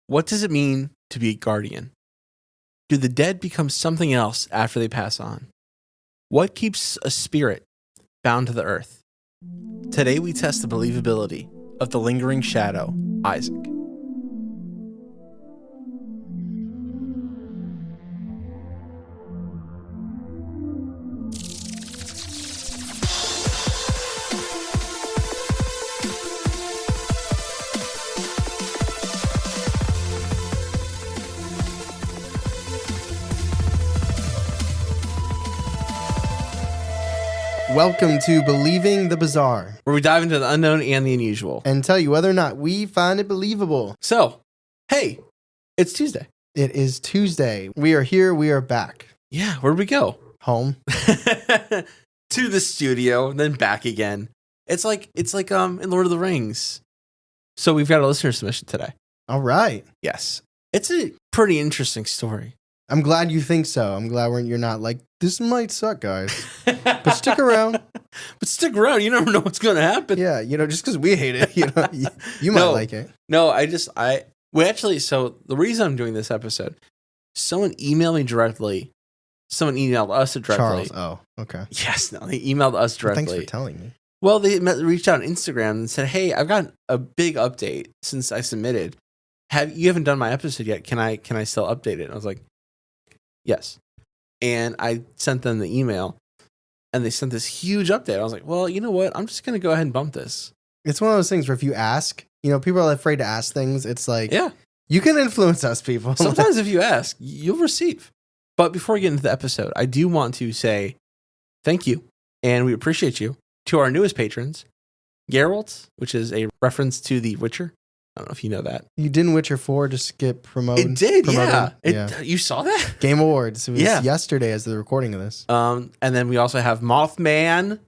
What does it mean to be a guardian? Do the dead become something else after they pass on? What keeps a spirit bound to the earth? Today we test the believability of the lingering shadow, Isaac. Welcome to Believing the Bizarre, Where we dive into the unknown and the unusual. and tell you whether or not we find it believable. So, hey, it's Tuesday. It is Tuesday. We are here. We are back. Yeah, where'd we go? Home. To the studio, and then back again. It's like in Lord of the Rings. So we've got a listener submission today. All right. Yes. It's a pretty interesting story. I'm glad you think so. I'm glad you're not like, this might suck, guys. But stick around. But stick around. You never know what's going to happen. Yeah, just because we hate it, you might like it. No, so the reason I'm doing this episode, someone emailed me directly. Someone emailed us directly. Charles. Oh, okay. Yes, no, they emailed us directly. Well, thanks for telling me. Well, they reached out on Instagram and said, "Hey, I've got a big update since I submitted. You haven't done my episode yet? Can I still update it?" And I was like, "Yes." And I sent them the email, and they sent this huge update. I was like, "Well, you know what? I'm just gonna go ahead and bump this." It's one of those things where if you ask, people are afraid to ask things. It's like, Yeah, you can influence us, people. sometimes if you ask, you'll receive. But before we get into the episode, I do want to say thank you, and we appreciate you, to our newest patrons, Geralt, which is a reference to The Witcher. I don't know if you know that. You didn't Witcher 4 just get promoted? It did, promoted? yeah. You saw that? Game Awards. It was Yeah. yesterday as the recording of this. And then we also have Mothman,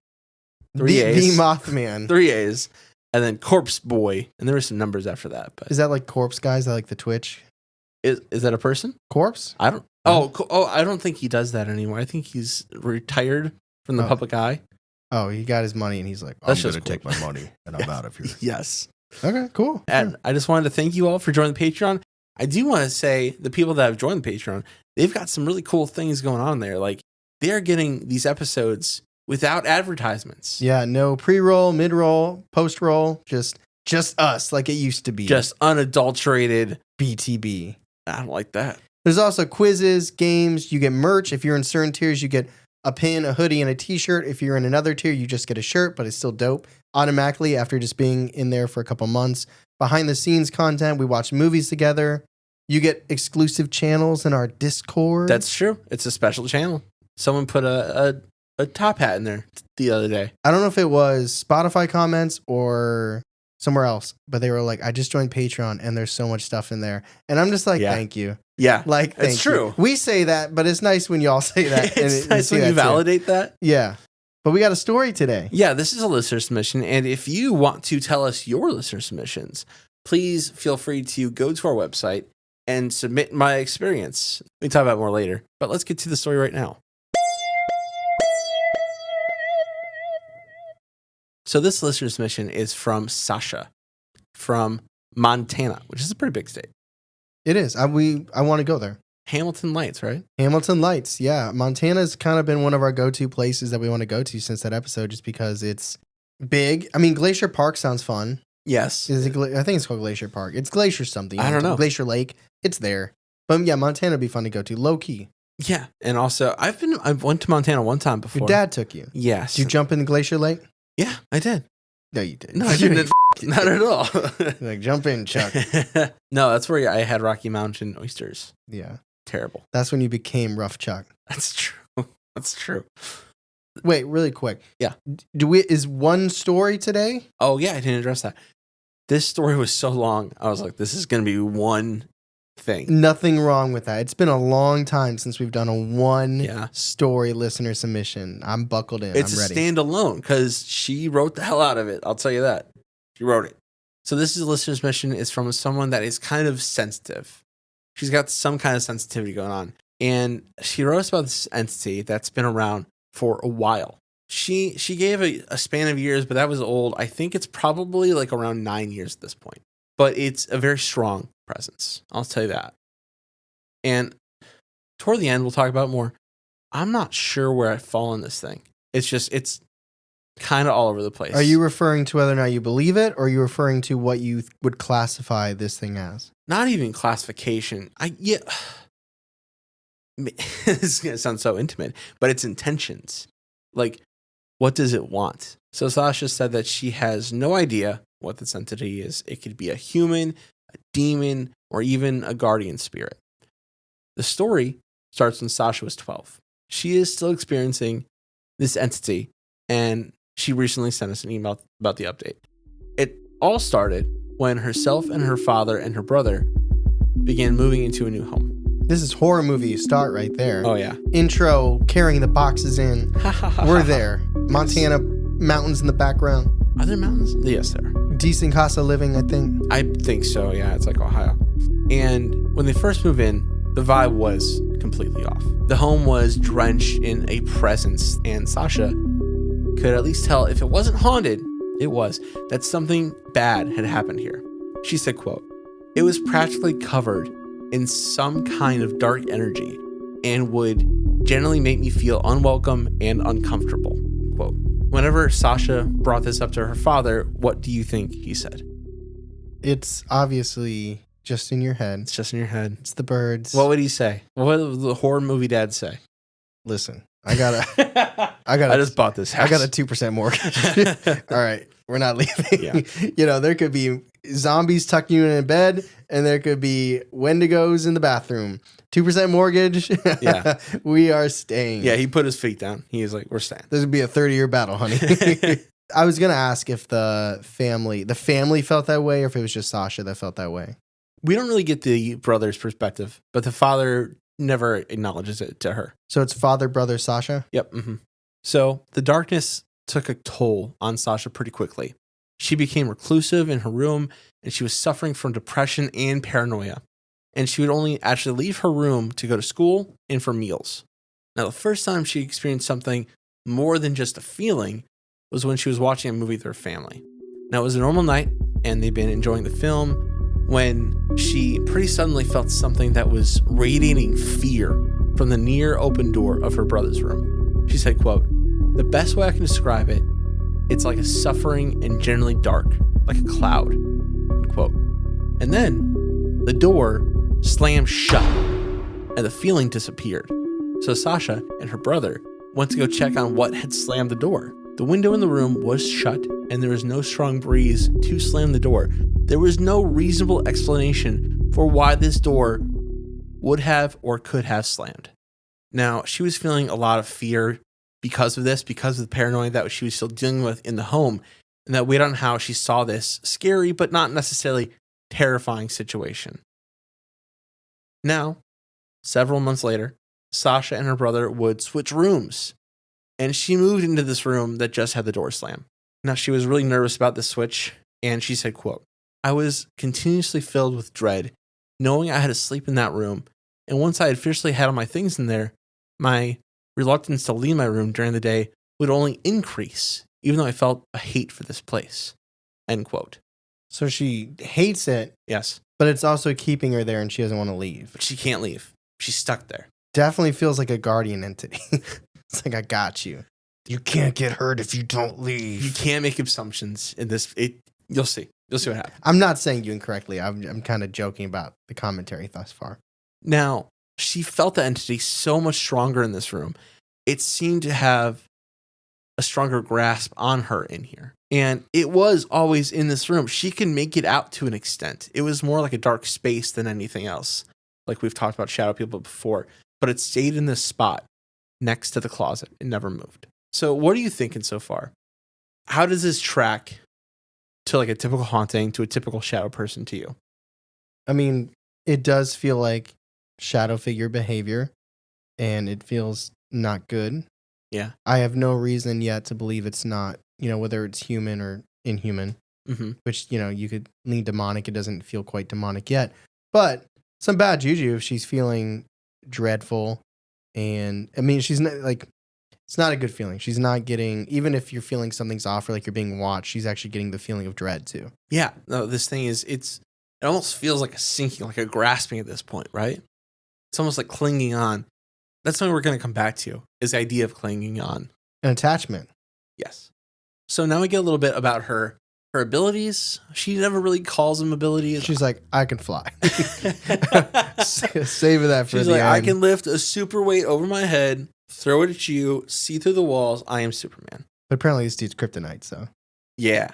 The A's. Mothman. 3 A's, and then Corpse Boy, and there were some numbers after that. But Is that like Corpse guys that like the Twitch? is that a person? Corpse? I don't. Oh, I don't think he does that anymore. I think he's retired from the public eye. Oh, he got his money and he's like, I'm That's going just to cool. take my money and I'm out of here. Yes. Okay, cool. And I just wanted to thank you all for joining the Patreon. I do want to say the people that have joined the Patreon, they've got some really cool things going on there. Like they're getting these episodes without advertisements. Yeah, no pre-roll, mid-roll, post-roll, just us like it used to be. Just unadulterated. BTB. I don't like that. There's also quizzes, games, you get merch. If you're in certain tiers, you get a pin, a hoodie, and a t-shirt. If you're in another tier, you just get a shirt, but it's still dope automatically after just being in there for a couple months. Behind the scenes content, we watch movies together. You get exclusive channels in our Discord. That's true. It's a special channel. Someone put a top hat in there the other day. I don't know if it was Spotify comments or somewhere else, but they were like, I just joined Patreon and there's so much stuff in there. And I'm just like, Yeah. Thank you. Yeah. Like, thank It's you. true. We say that, but it's nice when y'all say that. It's nice see when you that too. validate that. Yeah. But we got a story today. Yeah, this is a listener submission. And if you want to tell us your listener submissions, please feel free to go to our website and submit my experience. We can talk about it more later. But let's get to the story right now. So this listener submission is from Sasha from Montana, which is a pretty big state. It is. I want to go there. Hamilton Lights, right? Hamilton Lights. Yeah. Montana's kind of been one of our go-to places that we want to go to since that episode, just because it's big. I mean, Glacier Park sounds fun. Yes. I think it's called Glacier Park. It's Glacier something. I don't know. Glacier Lake. It's there. But yeah, Montana would be fun to go to. Low key. Yeah. And also, I went to Montana one time before. Your dad took you. Yes. Did you jump in the Glacier Lake? Yeah, I did. No, you didn't. No, I didn't. Not at all. Like, jump in, Chuck. No, that's where I had Rocky Mountain oysters. Yeah. Terrible. That's when you became Rough Chuck. That's true. That's true. Wait, really quick. Yeah. Is one story today? Oh, yeah, I didn't address that. This story was so long. I was like, this is going to be one thing. Nothing wrong with that. It's been a long time since we've done a one Yeah. story listener submission. I'm buckled in. It's I'm a ready. standalone because she wrote the hell out of it. I'll tell you that. She wrote it. So this is a listener's mission. It's from someone that is kind of sensitive. She's got some kind of sensitivity going on. And she wrote us about this entity that's been around for a while. She gave a span of years, but that was old. I think it's probably like around 9 years at this point. But it's a very strong presence. I'll tell you that. And toward the end, we'll talk about it more. I'm not sure where I fall in this thing. It's kind of all over the place. Are you referring to whether or not you believe it, or are you referring to what you would classify this thing as? Not even classification. This is going to sound so intimate, but it's intentions. Like, what does it want? So Sasha said that she has no idea what this entity is. It could be a human, a demon, or even a guardian spirit. The story starts when Sasha was 12. She is still experiencing this entity, and she recently sent us an email about the update. It all started when herself and her father and her brother began moving into a new home. This is horror movie start right there. Oh, yeah. Intro, carrying the boxes in. We're there. Montana mountains in the background. Are there mountains? Yes, there are. Decent cost of living, I think. I think so, yeah. It's like Ohio. And when they first move in, the vibe was completely off. The home was drenched in a presence, and Sasha could at least tell if it wasn't haunted, it was, that something bad had happened here. She said, quote, "It was practically covered in some kind of dark energy and would generally make me feel unwelcome and uncomfortable." Quote. Whenever Sasha brought this up to her father, what do you think he said? It's obviously just in your head. It's just in your head. It's the birds. What would he say? What would the horror movie dad say? Listen, I just bought this house. I got a 2% mortgage. All right, we're not leaving. Yeah. There could be zombies tucking you in a bed, and there could be Wendigos in the bathroom. 2% mortgage. Yeah. We are staying. Yeah, he put his feet down. He was like, we're staying. This would be a 30-year battle, honey. I was going to ask if the family felt that way, or if it was just Sasha that felt that way. We don't really get the brother's perspective, but the father never acknowledges it to her. So it's father, brother, Sasha? Yep. Mm-hmm. So the darkness took a toll on Sasha pretty quickly. She became reclusive in her room, and she was suffering from depression and paranoia. And she would only actually leave her room to go to school and for meals. Now, the first time she experienced something more than just a feeling was when she was watching a movie with her family. Now, it was a normal night, and they'd been enjoying the film when she pretty suddenly felt something that was radiating fear from the near open door of her brother's room. She said, quote, "The best way I can describe it, it's like a suffering and generally dark, like a cloud," quote. And then the door slammed shut and the feeling disappeared. So Sasha and her brother went to go check on what had slammed the door. The window in the room was shut, and there was no strong breeze to slam the door. There was no reasonable explanation for why this door would have or could have slammed. Now, she was feeling a lot of fear because of this, because of the paranoia that she was still dealing with in the home, and that weighed on how she saw this scary but not necessarily terrifying situation. Now, several months later, Sasha and her brother would switch rooms, and she moved into this room that just had the door slammed. Now, she was really nervous about this switch, and she said, quote, "I was continuously filled with dread, knowing I had to sleep in that room, and once I had officially had all my things in there, my reluctance to leave my room during the day would only increase, even though I felt a hate for this place." End quote. So she hates it. Yes. But it's also keeping her there, and she doesn't want to leave. But she can't leave. She's stuck there. Definitely feels like a guardian entity. It's like, I got you. You can't get hurt if you don't leave. You can't make assumptions in this. You'll see. You'll see what happens. I'm not saying you incorrectly. I'm kind of joking about the commentary thus far. Now, she felt the entity so much stronger in this room. It seemed to have a stronger grasp on her in here. And it was always in this room. She can make it out to an extent. It was more like a dark space than anything else. Like we've talked about shadow people before. But it stayed in this spot next to the closet. It never moved. So what are you thinking so far? How does this track to like a typical haunting, to a typical shadow person to you? I mean, it does feel like shadow figure behavior, and it feels not good. Yeah. I have no reason yet to believe it's not, whether it's human or inhuman, which, you could lean demonic. It doesn't feel quite demonic yet. But some bad juju if she's feeling dreadful. And I mean, she's not like, it's not a good feeling. She's not getting, even if you're feeling something's off or like you're being watched, she's actually getting the feeling of dread too. Yeah. No, this thing is, it's It almost feels like a sinking, like a grasping at this point, right? It's almost like clinging on. That's something we're going to come back to, is the idea of clinging on. An attachment. Yes. So now we get a little bit about her abilities. She never really calls them abilities. She's like, I can fly. Save that for She's the like, end. I can lift a super weight over my head, throw it at you, see through the walls. I am Superman. But apparently this dude's kryptonite, so. Yeah.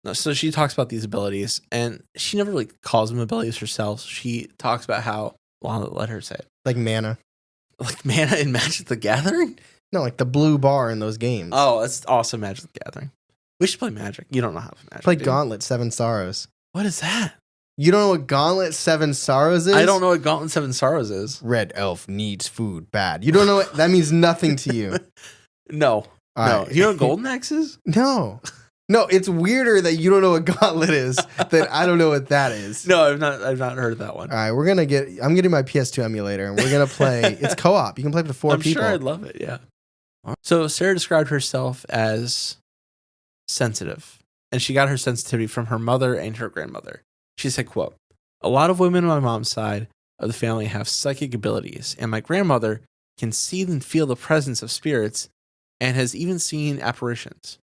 No, so she talks about these abilities, and she never really calls them abilities herself. She talks about how, well, let her say it. Like mana. Like mana in Magic the Gathering? No, like the blue bar in those games. Oh, it's also Magic the Gathering. We should play Magic. You don't know how to play Magic. Play Gauntlet 7 Sorrows. What is that? You don't know what Gauntlet 7 Sorrows is? I don't know what Gauntlet 7 Sorrows is. Red elf needs food bad. You don't know what that means nothing to you. No. All no. right. You know what Golden Axe is? No. No, it's weirder that you don't know what Gauntlet is than I don't know what that is. No, I've not heard of that one. All right, I'm getting my PS2 emulator and we're going to play. It's co-op. You can play up to 4 people. I'm sure I'd love it, yeah. So Sarah described herself as sensitive, and she got her sensitivity from her mother and her grandmother. She said, quote, "A lot of women on my mom's side of the family have psychic abilities, and my grandmother can see and feel the presence of spirits and has even seen apparitions.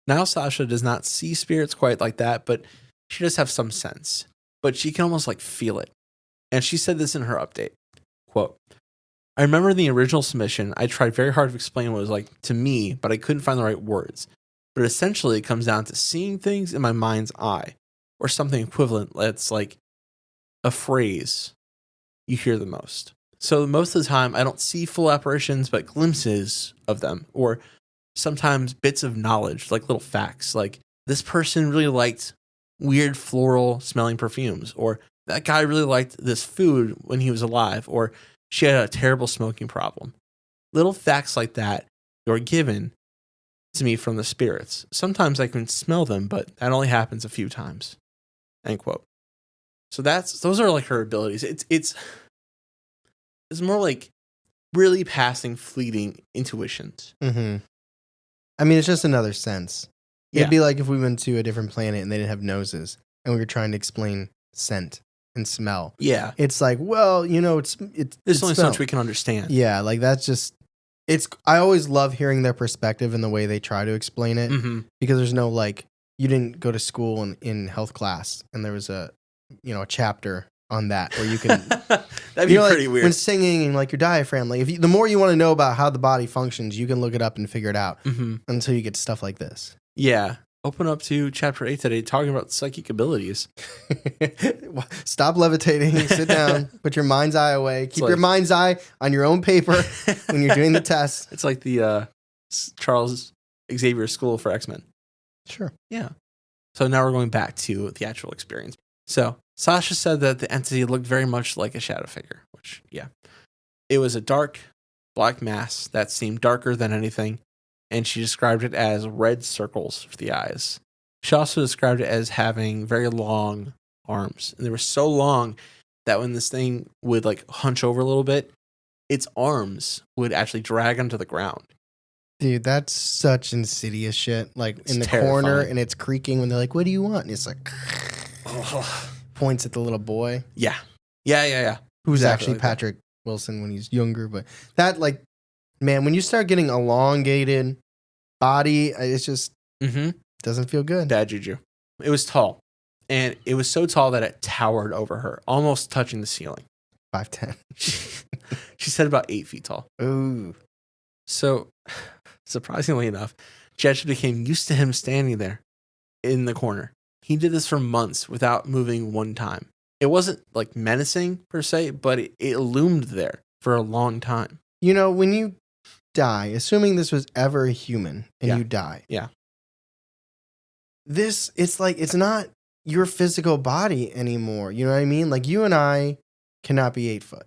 Now Sasha does not see spirits quite like that, but she does have some sense. But she can almost like feel it. And she said this in her update. Quote, I remember in the original submission, I tried very hard to explain what it was like to me, but I couldn't find the right words. But essentially it comes down to seeing things in my mind's eye, or something equivalent that's like a phrase you hear the most. So most of the time I don't see full apparitions, but glimpses of them, or sometimes bits of knowledge, like little facts, like this person really liked weird floral smelling perfumes, or that guy really liked this food when he was alive, or she had a terrible smoking problem. Little facts like that are given to me from the spirits. Sometimes I can smell them, but that only happens a few times. End quote. So those are like her abilities. It's more like really passing fleeting intuitions. Mm-hmm. I mean, it's just another sense. It'd be like if we went to a different planet and they didn't have noses and we were trying to explain scent and smell. Yeah. It's like, well, it's There's only so smell. much we can understand. Yeah, like that's just I always love hearing their perspective and the way they try to explain it, because there's no like, you didn't go to school in health class and there was a chapter on that where you can that'd be pretty weird. When singing and like your diaphragm, like the more you want to know about how the body functions, you can look it up and figure it out until you get stuff like this. Yeah. Open up to chapter 8 today, talking about psychic abilities. Stop levitating. Sit down. Put your mind's eye away. Keep your mind's eye on your own paper when you're doing the test. It's like the Charles Xavier School for X-Men. Sure. Yeah. So now we're going back to the actual experience. So Sasha said that the entity looked very much like a shadow figure, which, yeah. It was a dark, black mass that seemed darker than anything, and she described it as red circles for the eyes. She also described it as having very long arms, and they were so long that when this thing would like hunch over a little bit, its arms would actually drag onto the ground. Dude, that's such insidious shit. Like It's in the terrifying. corner, and it's creaking when they're like, "What do you want?" And it's like points at the little boy. Yeah. Who's Exactly actually like that. Patrick Wilson when he's younger. But that, like, man, when you start getting elongated body, it's just doesn't feel good. Bad juju. It was tall. And it was so tall that it towered over her, almost touching the ceiling. 5'10". She said about 8 feet tall. Ooh. So, surprisingly enough, Jetcha became used to him standing there in the corner. He did this for months without moving one time. It wasn't like menacing per se, but it loomed there for a long time. When you die, assuming this was ever a human and you die. Yeah. It's like, it's not your physical body anymore. You know what I mean? Like, you and I cannot be 8 foot.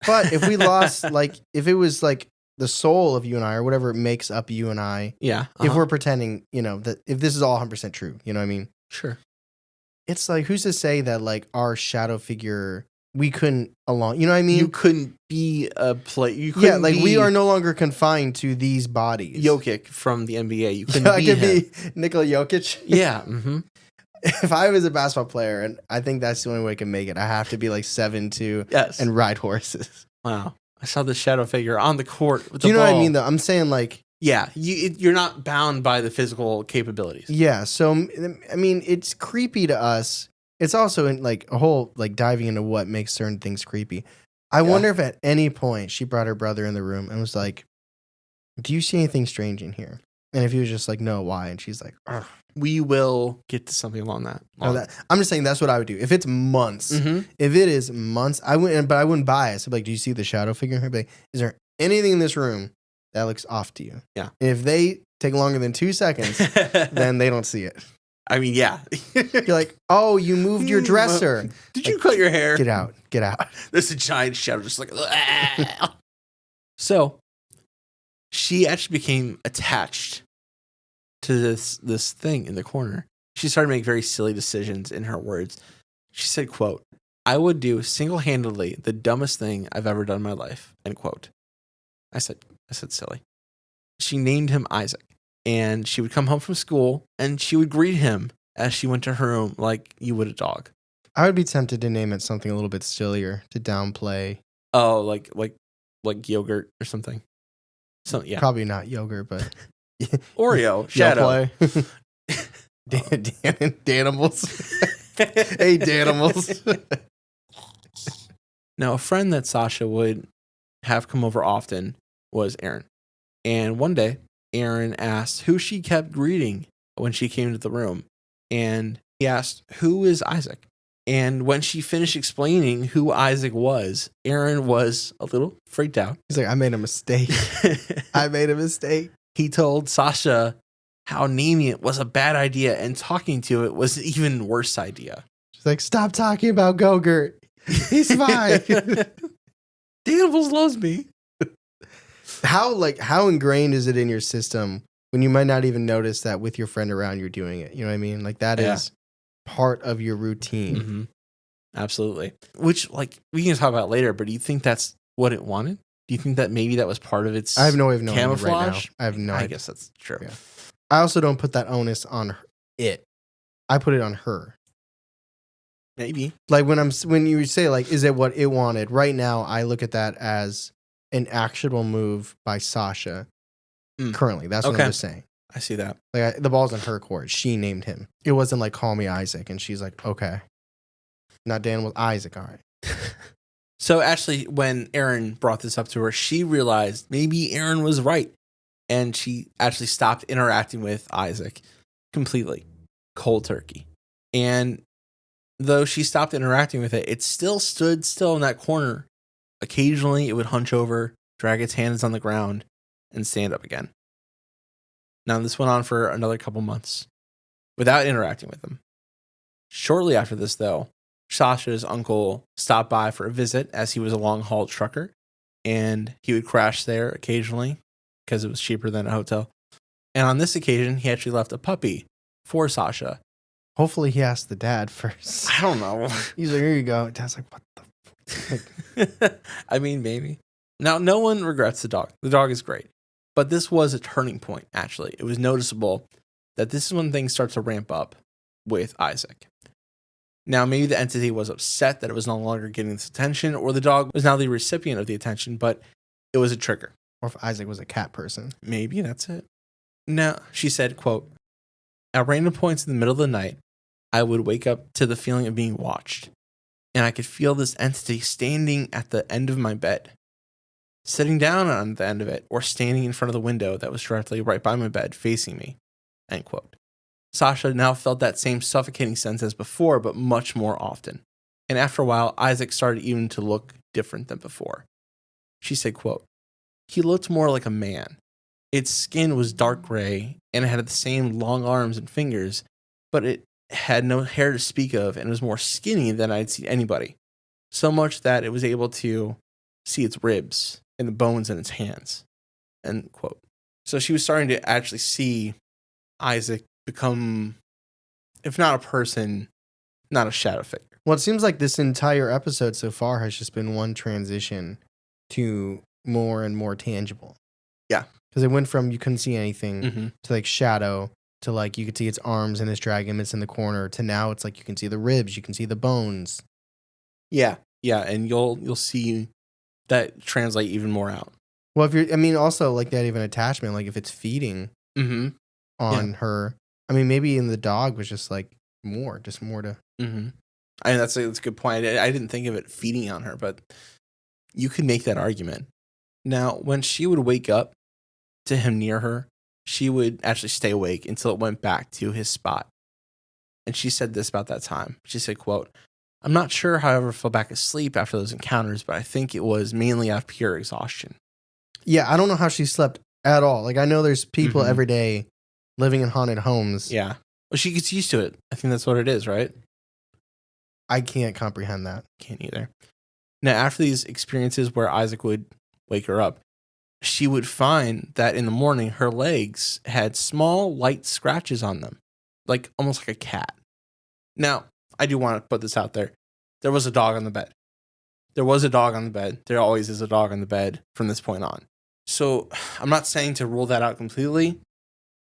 But if we lost, like, if it was like the soul of you and I, or whatever makes up you and I, if we're pretending, that if this is all 100% true, you know what I mean? Sure. It's like, who's to say that like our shadow figure, we couldn't you know what I mean? You couldn't be a play. You couldn't we are no longer confined to these bodies. Jokic from the NBA. You couldn't I be could him. be Nikola Jokic. Yeah. if I was a basketball player, and I think that's the only way I can make it, I have to be like 7'2" Yes. and ride horses. Wow. I saw the shadow figure on the court with Do the you know ball. what I mean, though? I'm saying, like, Yeah, you're not bound by the physical capabilities. yeah. So, I mean, it's creepy to us. It's also in, like, a whole, like, diving into what makes certain things creepy. I wonder if at any point she brought her brother in the room and was like, do you see anything strange in here? And if he was just like, no, why? And she's like, ugh. We will get to something along that. I'm just saying that's what I would do. If it's months, Mm-hmm. if it is months, I wouldn't bias. I'd be like, do you see the shadow figure in here? I'd be like, is there anything in this room that looks off to you? Yeah. And if they take longer than 2 seconds, then they don't see it. I mean, yeah. You're like, oh, you moved your dresser. Did you cut your hair? Get out. Get out. There's a giant shadow just like... So, she actually became attached to this thing in the corner. She started to make very silly decisions in her words. She said, quote, I would do single-handedly the dumbest thing I've ever done in my life, end quote. I said silly. She named him Isaac, and she would come home from school, and she would greet him as she went to her room like you would a dog. I would be tempted to name it something a little bit sillier to downplay. Oh, like yogurt or something. So yeah, Probably not yogurt, but Oreo, Shadow. Danimals. Hey, Danimals. Now, a friend that Sasha would have come over often was Aaron. And one day, Aaron asked who she kept greeting when she came into the room. And he asked, who is Isaac? And when she finished explaining who Isaac was, Aaron was a little freaked out. He's like, I made a mistake. I made a mistake. He told Sasha how naming it was a bad idea and talking to it was an even worse idea. She's like, stop talking about Gogurt. He's fine. Danimals loves me. How ingrained is it in your system when you might not even notice that with your friend around you're doing it? You know what I mean? Like that is part of your routine. Mm-hmm. Absolutely. Which, like, we can talk about later, but do you think that's what it wanted? Do you think that maybe that was part of its I have no way of knowing camouflage? right now. I have no idea. I guess that's true. Yeah. I also don't put that onus on it. I put it on her. Maybe. Like when you say like, is it what it wanted? Right now, I look at that as an actionable move by Sasha. Currently, that's what I'm just saying. I see that. Like the ball's in her court. She named him. It wasn't like call me Isaac, and she's like, okay, not Dan was Isaac. All right. So actually, when Aaron brought this up to her, she realized maybe Aaron was right, and she actually stopped interacting with Isaac completely, cold turkey. And though she stopped interacting with it, it still stood still in that corner. Occasionally, it would hunch over, drag its hands on the ground, and stand up again. Now, this went on for another couple months without interacting with him. Shortly after this, though, Sasha's uncle stopped by for a visit as he was a long-haul trucker, and he would crash there occasionally because it was cheaper than a hotel. And on this occasion, he actually left a puppy for Sasha. Hopefully, he asked the dad first. I don't know. He's like, here you go. Dad's like, what the? I mean, maybe. Now, no one regrets the dog. The dog is great. But this was a turning point, actually. It was noticeable that this is when things start to ramp up with Isaac. Now, maybe the entity was upset that it was no longer getting this attention, or the dog was now the recipient of the attention, but it was a trigger. Or if Isaac was a cat person. Maybe that's it. Now, she said, quote, at random points in the middle of the night, I would wake up to the feeling of being watched, and I could feel this entity standing at the end of my bed, sitting down on the end of it, or standing in front of the window that was directly right by my bed, facing me, end quote. Sasha now felt that same suffocating sense as before, but much more often. And after a while, Isaac started even to look different than before. She said, quote, he looked more like a man. Its skin was dark gray, and it had the same long arms and fingers, but it had no hair to speak of, and was more skinny than I'd seen anybody. So much that it was able to see its ribs and the bones in its hands, end quote. So she was starting to actually see Isaac become, if not a person, not a shadow figure. Well, it seems like this entire episode so far has just been one transition to more and more tangible. Yeah. Because it went from you couldn't see anything to like shadow to like you could see its arms and its dragon. In the corner. To now, it's like you can see the ribs, you can see the bones. Yeah, and you'll see that translate even more out. Well, also like that even attachment, like if it's feeding on her. I mean, maybe in the dog was just like more to. Mm-hmm. I mean, that's a good point. I didn't think of it feeding on her, but you could make that argument. Now, when she would wake up to him near her, she would actually stay awake until it went back to his spot. And she said this about that time. She said, quote, "I'm not sure how I ever fell back asleep after those encounters, but I think it was mainly out of pure exhaustion." Yeah, I don't know how she slept at all. Like, I know there's people every day living in haunted homes. Yeah. Well, she gets used to it. I think that's what it is, right? I can't comprehend that. Can't either. Now, after these experiences where Isaac would wake her up, she would find that in the morning, her legs had small, light scratches on them, like almost like a cat. Now, I do want to put this out there. There was a dog on the bed. There was a dog on the bed. There always is a dog on the bed from this point on. So I'm not saying to rule that out completely,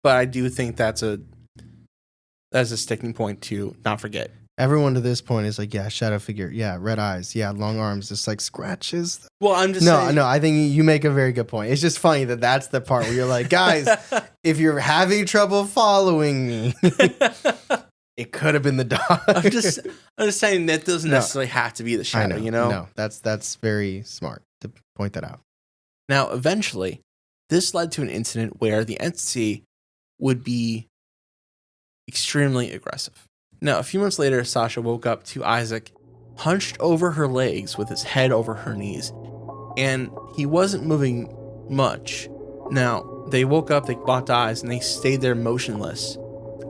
but I do think that's a sticking point to not forget. Everyone to this point is like, yeah, shadow figure. Yeah, red eyes. Yeah, long arms. Just like scratches. Well, I'm just saying. No, I think you make a very good point. It's just funny that that's the part where you're like, guys, if you're having trouble following me, it could have been the dog. I'm just saying that doesn't necessarily have to be the shadow, you know? No, that's very smart to point that out. Now, eventually, this led to an incident where the entity would be extremely aggressive. Now, a few months later, Sasha woke up to Isaac hunched over her legs with his head over her knees, and he wasn't moving much. Now, they woke up, they locked eyes, and they stayed there motionless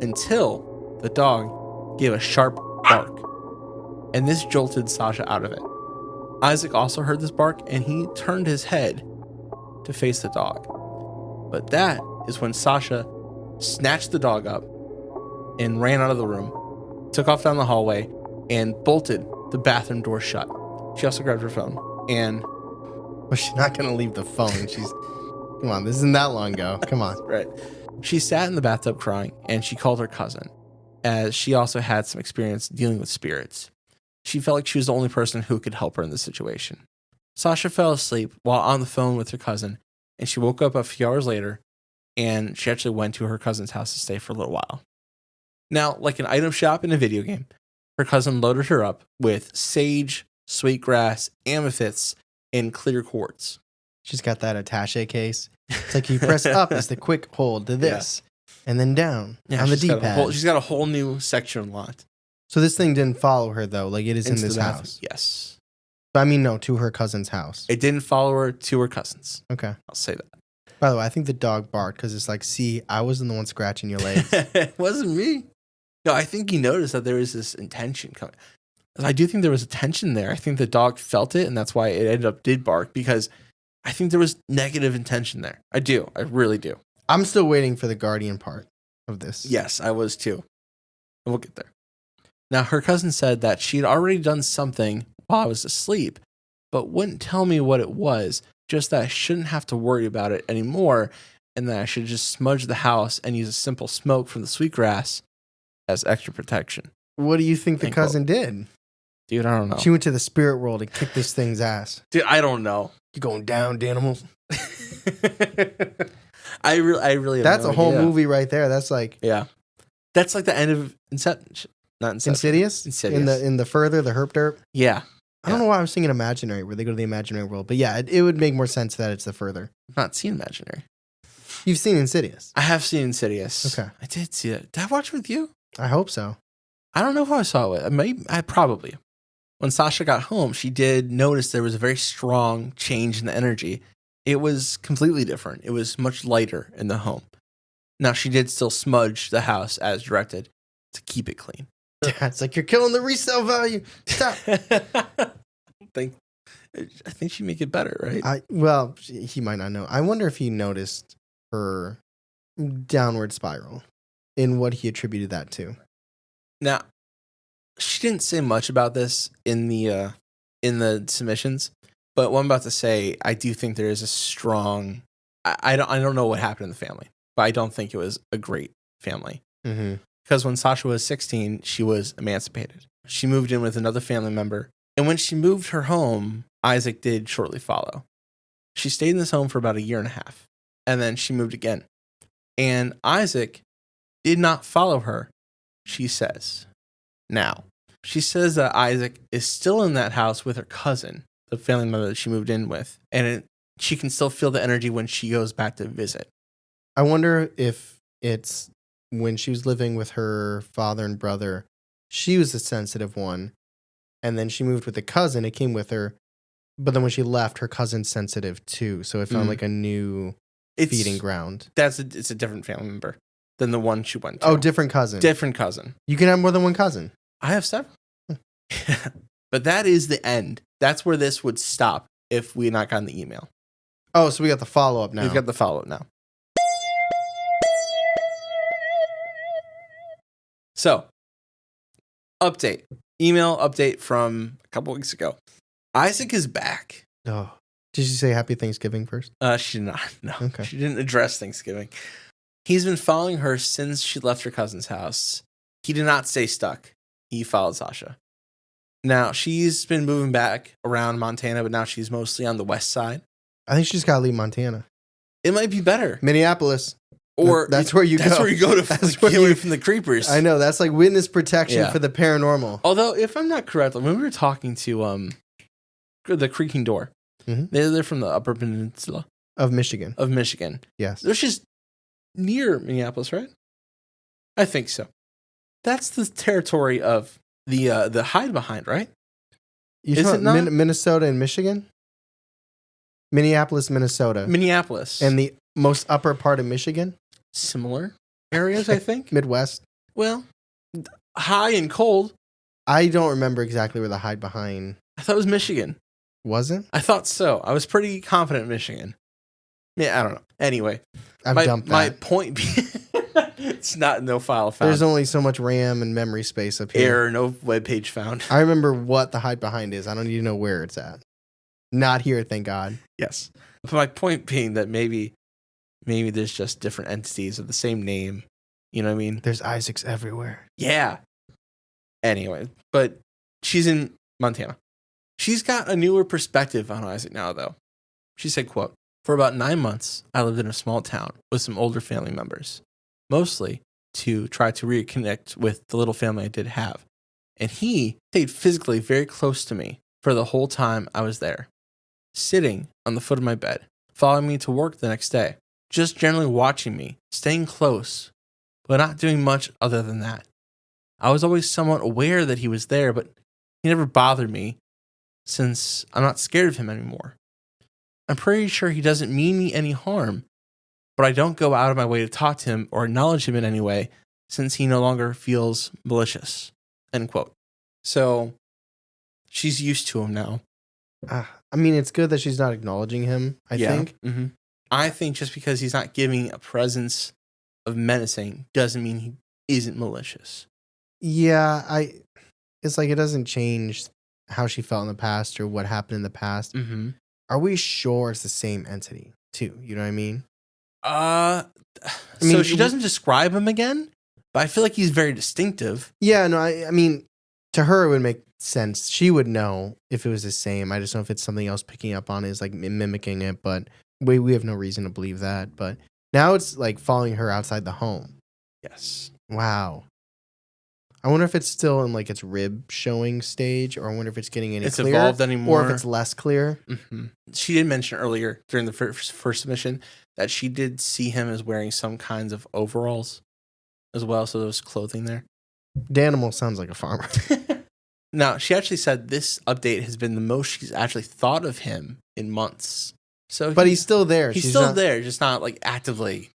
until the dog gave a sharp bark, and this jolted Sasha out of it. Isaac also heard this bark, and he turned his head to face the dog. But that is when Sasha snatched the dog up and ran out of the room, took off down the hallway, and bolted the bathroom door shut. She also grabbed her phone and... Well, she's not going to leave the phone. Come on, this isn't that long ago. Come on. Right. She sat in the bathtub crying, and she called her cousin, as she also had some experience dealing with spirits. She felt like she was the only person who could help her in this situation. Sasha fell asleep while on the phone with her cousin, and she woke up a few hours later, and she actually went to her cousin's house to stay for a little while. Now, like an item shop in a video game, her cousin loaded her up with sage, sweetgrass, amethysts, and clear quartz. She's got that attache case. It's like you press up is the quick hold to this, and then down on the D-pad. She's got a whole new section unlocked. So this thing didn't follow her, though. Like, it is in this house. Yes. But I mean, no, to her cousin's house. It didn't follow her to her cousin's. Okay. I'll say that. By the way, I think the dog barked because it's like, see, I wasn't the one scratching your legs. It wasn't me. No, I think you noticed that there was this intention coming. I do think there was a tension there. I think the dog felt it, and that's why it did bark, because I think there was negative intention there. I do. I really do. I'm still waiting for the guardian part of this. Yes, I was too. And we'll get there. Now, her cousin said that she'd already done something while I was asleep, but wouldn't tell me what it was, just that I shouldn't have to worry about it anymore, and that I should just smudge the house and use a simple smoke from the sweetgrass as extra protection. What do you think the cousin did? Dude, I don't know. She went to the spirit world and kicked this thing's ass. Dude, I don't know. You going down, Danimals? I really have That's no a whole idea. movie right there. That's like... Yeah. That's like the end of not Insidious? Insidious. In the further, the herp derp? Yeah. I don't know why I was thinking imaginary, where they go to the imaginary world. But yeah, it would make more sense that it's the further. I've not seen Imaginary. You've seen Insidious? I have seen Insidious. Okay. I did see it. Did I watch it with you? I hope so. I don't know who I saw it with. I probably. When Sasha got home, she did notice there was a very strong change in the energy. It was completely different. It was much lighter in the home. Now, she did still smudge the house as directed to keep it clean. Yeah, it's like, you're killing the resale value. Stop. I think she'd make it better, right? Well, he might not know. I wonder if he noticed her downward spiral and what he attributed that to. Now, she didn't say much about this in the submissions, but what I'm about to say, I do think there is a strong... I don't know what happened in the family, but I don't think it was a great family. Mm-hmm. Because when Sasha was 16, she was emancipated. She moved in with another family member. And when she moved her home, Isaac did shortly follow. She stayed in this home for about a year and a half. And then she moved again. And Isaac did not follow her, she says. Now, she says that Isaac is still in that house with her cousin, the family member that she moved in with. And she can still feel the energy when she goes back to visit. I wonder if it's when she was living with her father and brother, she was the sensitive one. And then she moved with a cousin. It came with her. But then when she left, her cousin's sensitive too. So it found like a new feeding ground. It's a different family member than the one she went to. Oh, different cousin. Different cousin. You can have more than one cousin. I have several. But that is the end. That's where this would stop if we had not gotten the email. Oh, so we got the follow-up now. We've got the follow-up now. So, update. Email update from a couple weeks ago. Isaac is back. Oh. Did she say happy Thanksgiving first? She did not. No. Okay. She didn't address Thanksgiving. He's been following her since she left her cousin's house. He did not stay stuck. He followed Sasha. Now, she's been moving back around Montana, but now she's mostly on the west side. I think she's got to leave Montana. It might be better. Minneapolis. Or that's where you go. That's where you go to get away from the creepers. I know. That's like witness protection for the paranormal. Although, if I'm not correct, when we were talking to the Creaking Door, they're from the Upper Peninsula of Michigan. Yes. They're just near Minneapolis, right? I think so. That's the territory of the hide behind, right? Is it not? Minnesota and Michigan? Minneapolis, Minnesota. Minneapolis. And the most upper part of Michigan? Similar areas, I think. Midwest. Well, high and cold. I don't remember exactly where the hide behind. I thought it was Michigan. Was it? I thought so. I was pretty confident Michigan. Yeah, I don't know. Anyway, I've dumped that. My point being, it's not no file found. There's only so much RAM and memory space up here. Error, no web page found. I remember what the hide behind is. I don't need to know where it's at. Not here, thank God. Yes. But my point being that maybe there's just different entities of the same name. You know what I mean? There's Isaacs everywhere. Yeah. Anyway, but she's in Montana. She's got a newer perspective on Isaac now, though. She said, quote, "For about 9 months, I lived in a small town with some older family members, mostly to try to reconnect with the little family I did have. And he stayed physically very close to me for the whole time I was there, sitting on the foot of my bed, following me to work the next day, just generally watching me, staying close, but not doing much other than that. I was always somewhat aware that he was there, but he never bothered me since I'm not scared of him anymore. I'm pretty sure he doesn't mean me any harm, but I don't go out of my way to talk to him or acknowledge him in any way since he no longer feels malicious." End quote. So she's used to him now. I mean, it's good that she's not acknowledging him, I think. Mm-hmm. I think just because he's not giving a presence of menacing doesn't mean he isn't malicious. Yeah, it's like it doesn't change how she felt in the past or what happened in the past. Mm-hmm. Are we sure it's the same entity, too? You know what I mean? So she doesn't describe him again, but I feel like he's very distinctive. Yeah, no, I mean, to her it would make sense. She would know if it was the same. I just don't know if it's something else picking up on it, is like mimicking it, but we have no reason to believe that. But now it's like following her outside the home. Yes. Wow. I wonder if it's still in like its rib showing stage, or I wonder if it's getting any clearer. It's evolved anymore. Or if it's less clear. Mm-hmm. She did mention earlier during the first submission that she did see him as wearing some kinds of overalls as well. So there was clothing there. Danimal sounds like a farmer. Now, she actually said this update has been the most she's actually thought of him in months. So, but he's still there. He's still there, just not like actively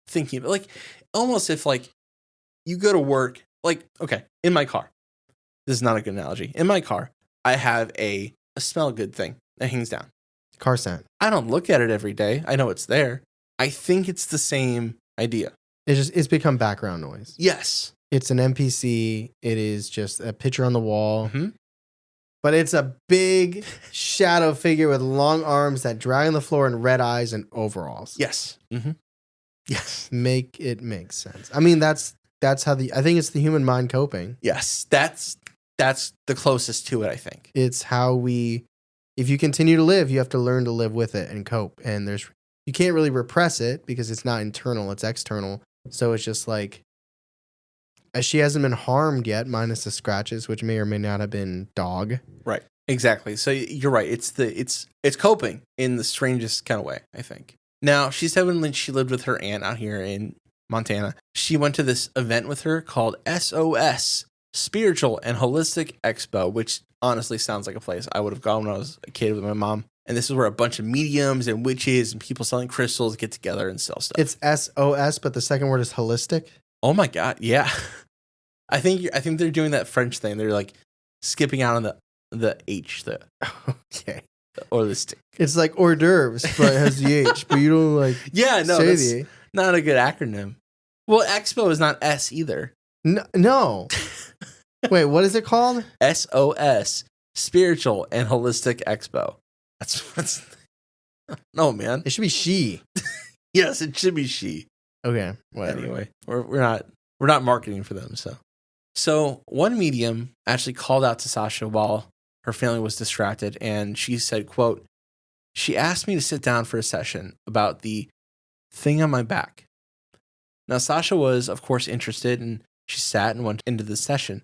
thinking. But like almost if like you go to work, like, okay, in my car. This is not a good analogy. In my car, I have a smell good thing that hangs down. Car scent. I don't look at it every day. I know it's there. I think it's the same idea. It's become background noise. Yes. It's an NPC. It is just a picture on the wall. Mm-hmm. But it's a big shadow figure with long arms that drag on the floor and red eyes and overalls. Yes. Mm-hmm. Yes. Make it make sense. I mean, that's how I think it's the human mind coping. Yes. That's the closest to it, I think. It's how if you continue to live, you have to learn to live with it and cope. And you can't really repress it because it's not internal, it's external. So it's just like, she hasn't been harmed yet, minus the scratches, which may or may not have been dog. Right. Exactly. So you're right. It's coping in the strangest kind of way, I think. Now, she said when she lived with her aunt out here in Montana, she went to this event with her called SOS, Spiritual and Holistic Expo, which honestly sounds like a place I would have gone when I was a kid with my mom. And this is where a bunch of mediums and witches and people selling crystals get together and sell stuff. It's SOS, but the second word is holistic. Oh my God. Yeah. I think they're doing that French thing. They're like skipping out on the H, okay, or the stick. It's like hors d'oeuvres, but it has the H. But you don't like say that's the not a good acronym. Well, Expo is not S either. No. Wait, what is it called? SOS, Spiritual and Holistic Expo. That's no, man. It should be she. Yes, it should be she. Okay, whatever. Anyway, we're not marketing for them, So one medium actually called out to Sasha while her family was distracted, and she said, quote, "She asked me to sit down for a session about the thing on my back." Now, Sasha was, of course, interested, and she sat and went into the session.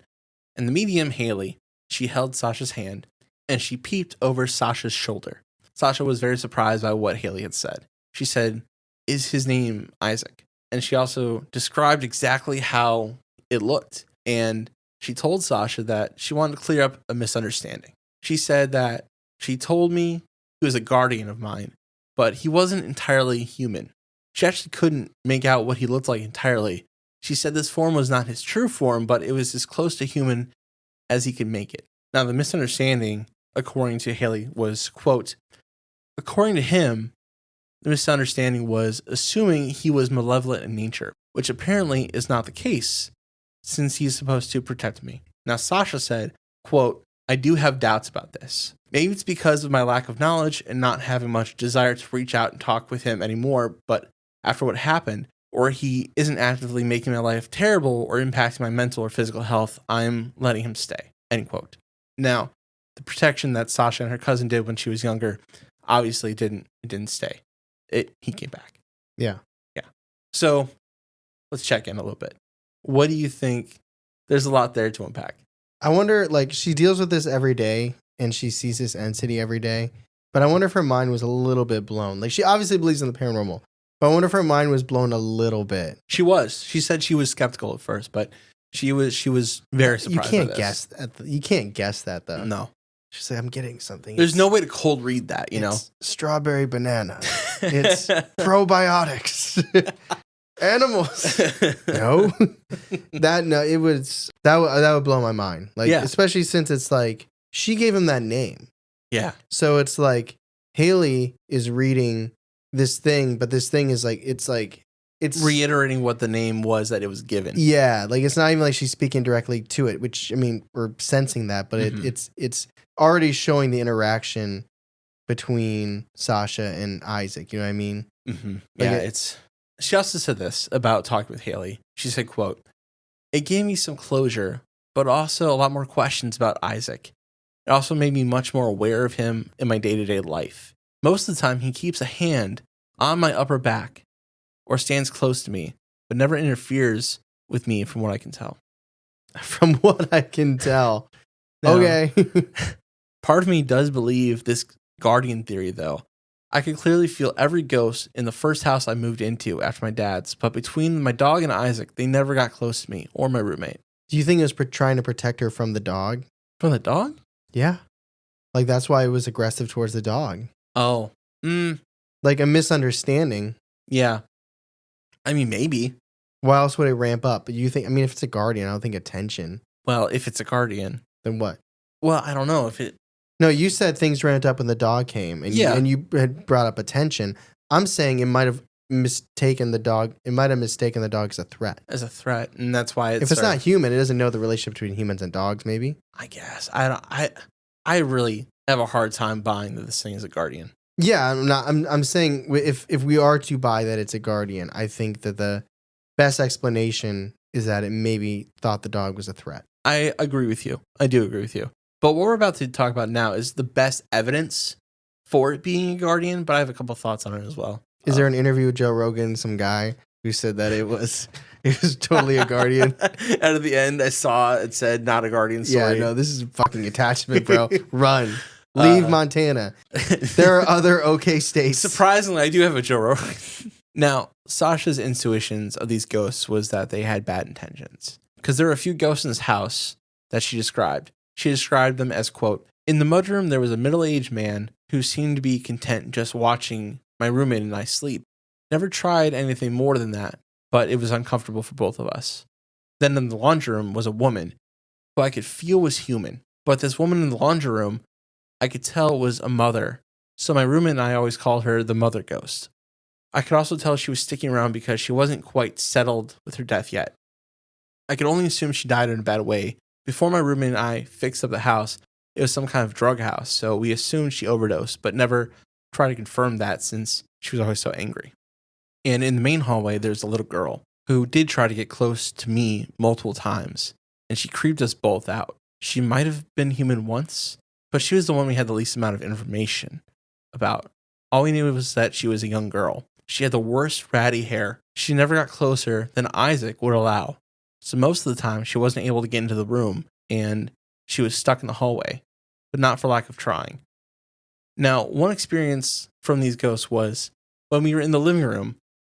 And the medium, Haley, she held Sasha's hand, and she peeped over Sasha's shoulder. Sasha was very surprised by what Haley had said. She said, "Is his name Isaac?" And she also described exactly how it looked. And she told Sasha that she wanted to clear up a misunderstanding. She said that she told me he was a guardian of mine, but he wasn't entirely human. She actually couldn't make out what he looked like entirely. She said this form was not his true form, but it was as close to human as he could make it. Now, the misunderstanding, according to Haley, was, quote, according to him, the misunderstanding was assuming he was malevolent in nature, which apparently is not the case, since he's supposed to protect me. Now, Sasha said, quote, "I do have doubts about this. Maybe it's because of my lack of knowledge and not having much desire to reach out and talk with him anymore, but after what happened, or he isn't actively making my life terrible or impacting my mental or physical health, I'm letting him stay," end quote. Now, the protection that Sasha and her cousin did when she was younger obviously didn't stay. He came back. Yeah. So let's check in a little bit. What do you think? There's a lot there to unpack. I wonder, like, she deals with this every day and she sees this entity every day, but I wonder if her mind was a little bit blown. Like, she obviously believes in the paranormal, but I wonder if her mind was blown a little bit. She was. She said she was skeptical at first, but she was very surprised. You can't guess that though. No. She's like, I'm getting something. There's no way to cold read that, you know? Strawberry banana. It's probiotics. Animals. No. That would blow my mind. Like, especially since it's like, she gave him that name. Yeah. So it's like, Haley is reading this thing, but this thing is like, it's reiterating what the name was that it was given. Yeah. Like, it's not even like she's speaking directly to it, which, I mean, we're sensing that, but it's already showing the interaction between Sasha and Isaac. You know what I mean? Mm-hmm. Like she also said this about talking with Haley. She said, quote, "It gave me some closure, but also a lot more questions about Isaac. It also made me much more aware of him in my day-to-day life. Most of the time, he keeps a hand on my upper back or stands close to me, but never interferes with me from what I can tell." From what I can tell. Now, okay. Part of me does believe this guardian theory, though. I could clearly feel every ghost in the first house I moved into after my dad's, but between my dog and Isaac, they never got close to me or my roommate. Do you think it was trying to protect her from the dog? From the dog? Yeah. Like, that's why it was aggressive towards the dog. Oh. Like a misunderstanding. Yeah. I mean, maybe. Why else would it ramp up? But you think, I mean, if it's a guardian, I don't think attention. Well, if it's a guardian. Then what? Well, I don't know if it... No, you said things ramped up when the dog came, and you had brought up attention. I'm saying it might have mistaken the dog. It might have mistaken the dog as a threat. As a threat, and that's why if it's not human, it doesn't know the relationship between humans and dogs. Maybe. I guess I really have a hard time buying that this thing is a guardian. Yeah, I'm saying if we are to buy that it's a guardian, I think that the best explanation is that it maybe thought the dog was a threat. I agree with you. I do agree with you. But what we're about to talk about now is the best evidence for it being a guardian, but I have a couple thoughts on it as well. Is there an interview with Joe Rogan, some guy who said that it was totally a guardian? Out of the end, I saw it said not a guardian story. Yeah, no, this is fucking attachment, bro. Run. Leave Montana. There are other okay states. Surprisingly, I do have a Joe Rogan. Now, Sasha's intuitions of these ghosts was that they had bad intentions. Because there were a few ghosts in this house that she described. She described them as, quote, in the mudroom, there was a middle-aged man who seemed to be content just watching my roommate and I sleep. Never tried anything more than that, but it was uncomfortable for both of us. Then in the laundry room was a woman who I could feel was human. But this woman in the laundry room, I could tell was a mother. So my roommate and I always called her the mother ghost. I could also tell she was sticking around because she wasn't quite settled with her death yet. I could only assume she died in a bad way. Before my roommate and I fixed up the house, it was some kind of drug house, so we assumed she overdosed, but never tried to confirm that since she was always so angry. And in the main hallway, there's a little girl who did try to get close to me multiple times, and she creeped us both out. She might have been human once, but she was the one we had the least amount of information about. All we knew was that she was a young girl. She had the worst ratty hair. She never got closer than Isaac would allow. So most of the time, she wasn't able to get into the room, and she was stuck in the hallway, but not for lack of trying. Now, one experience from these ghosts was when we were in the living room,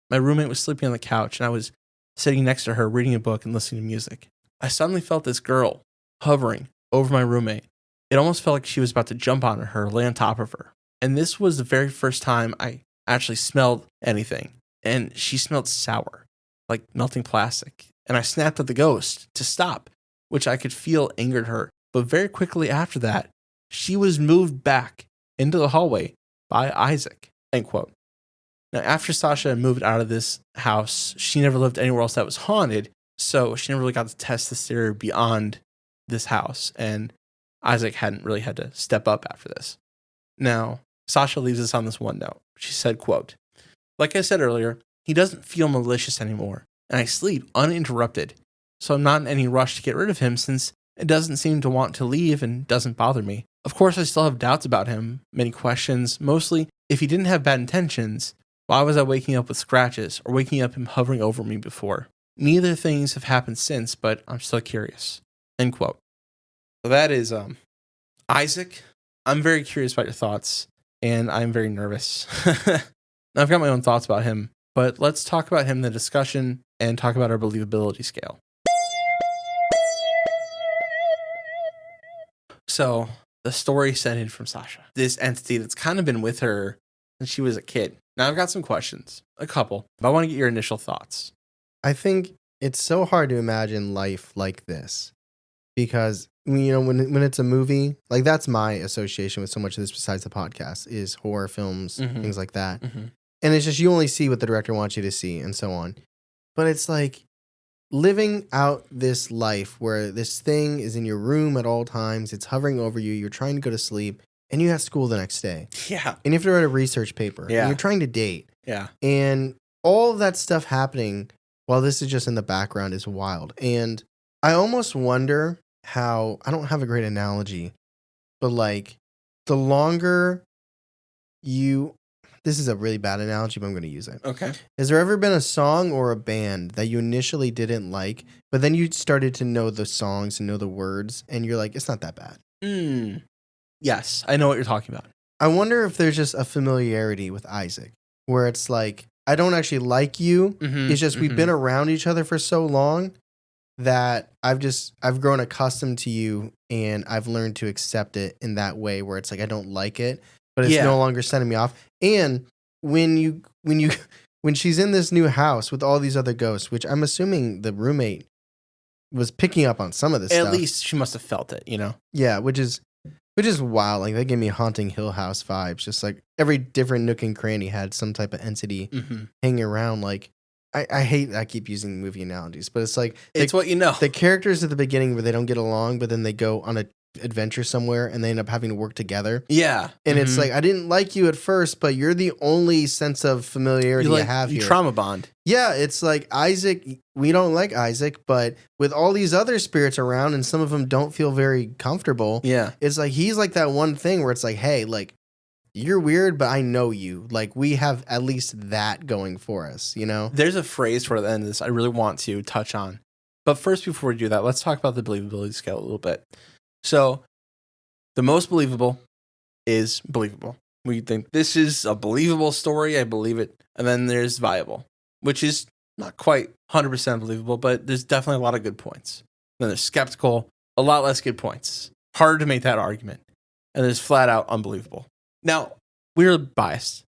my roommate was sleeping on the couch, and I was sitting next to her reading a book and listening to music. I suddenly felt this girl hovering over my roommate. It almost felt like she was about to jump on her, lay on top of her. And this was the very first time I actually smelled anything. And she smelled sour, like melting plastic. And I snapped at the ghost to stop, which I could feel angered her. But very quickly after that, she was moved back into the hallway by Isaac, end quote. Now, after Sasha moved out of this house, she never lived anywhere else that was haunted. So she never really got to test this theory beyond this house. And Isaac hadn't really had to step up after this. Now, Sasha leaves us on this one note. She said, quote, like I said earlier, he doesn't feel malicious anymore, and I sleep uninterrupted. So I'm not in any rush to get rid of him since it doesn't seem to want to leave and doesn't bother me. Of course, I still have doubts about him, many questions, mostly if he didn't have bad intentions, why was I waking up with scratches or waking up him hovering over me before? Neither things have happened since, but I'm still curious. End quote. So that is Isaac. I'm very curious about your thoughts, and I'm very nervous. I've got my own thoughts about him, but let's talk about him in the discussion and talk about our believability scale. So the story sent in from Sasha, this entity that's kind of been with her since she was a kid. Now I've got some questions, a couple, but I want to get your initial thoughts. I think it's so hard to imagine life like this because, you know, when it's a movie, like that's my association with so much of this besides the podcast is horror films, things like that. And it's just you only see what the director wants you to see and so on. But it's like living out this life where this thing is in your room at all times. It's hovering over you. You're trying to go to sleep and you have school the next day. Yeah. And you have to write a research paper. Yeah. And you're trying to date. Yeah. And all of that stuff happening while this is just in the background is wild. And I almost wonder how, I don't have a great analogy, but like the longer this is a really bad analogy, but I'm going to use it. Okay. Has there ever been a song or a band that you initially didn't like, but then you started to know the songs and know the words, and you're like, it's not that bad? Yes, I know what you're talking about. I wonder if there's just a familiarity with Isaac, where it's like, I don't actually like you. It's just we've been around each other for so long that I've grown accustomed to you, and I've learned to accept it in that way where it's like, I don't like it, but it's no longer setting me off. And when she's in this new house with all these other ghosts, which I'm assuming the roommate was picking up on some of this stuff. At least she must have felt it, you know? Yeah, which is wild. Like, that gave me Haunting Hill House vibes. Just like every different nook and cranny had some type of entity hanging around. Like, I hate I keep using movie analogies, but it's like it's what you know. The characters at the beginning where they don't get along, but then they go on a adventure somewhere and they end up having to work together. Yeah. And it's like, I didn't like you at first, but you're the only sense of familiarity I have here. Trauma bond. Yeah, it's like Isaac, we don't like Isaac, but with all these other spirits around and some of them don't feel very comfortable. Yeah. It's like, he's like that one thing where it's like, hey, like, you're weird, but I know you. Like, we have at least that going for us, you know? There's a phrase for the end of this I really want to touch on. But first, before we do that, let's talk about the believability scale a little bit. So, the most believable is believable. We think this is a believable story. I believe it. And then there's viable, which is not quite 100% believable, but there's definitely a lot of good points. Then there's skeptical, a lot less good points. Hard to make that argument. And there's flat out unbelievable. Now, we're biased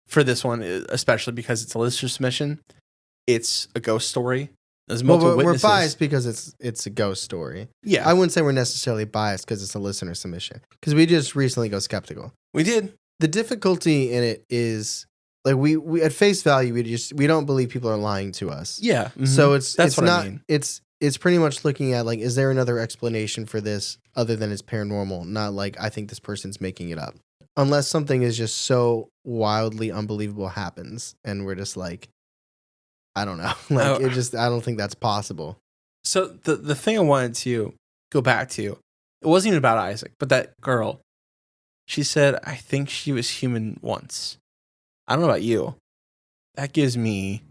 for this one, especially because it's a listener submission. It's a ghost story. There's multiple witnesses. We're biased because it's a ghost story. Yeah. I wouldn't say we're necessarily biased because it's a listener submission. Because we just recently go skeptical. We did. The difficulty in it is, like, we at face value, we don't believe people are lying to us. Yeah. Mm-hmm. So I mean. It's pretty much looking at, like, is there another explanation for this other than it's paranormal? Not like, I think this person's making it up. Unless something is just so wildly unbelievable happens and we're just like, I don't know. Like, I don't think that's possible. So the thing I wanted to go back to, it wasn't even about Isaac, but that girl, she said, I think she was human once. I don't know about you. That gives me...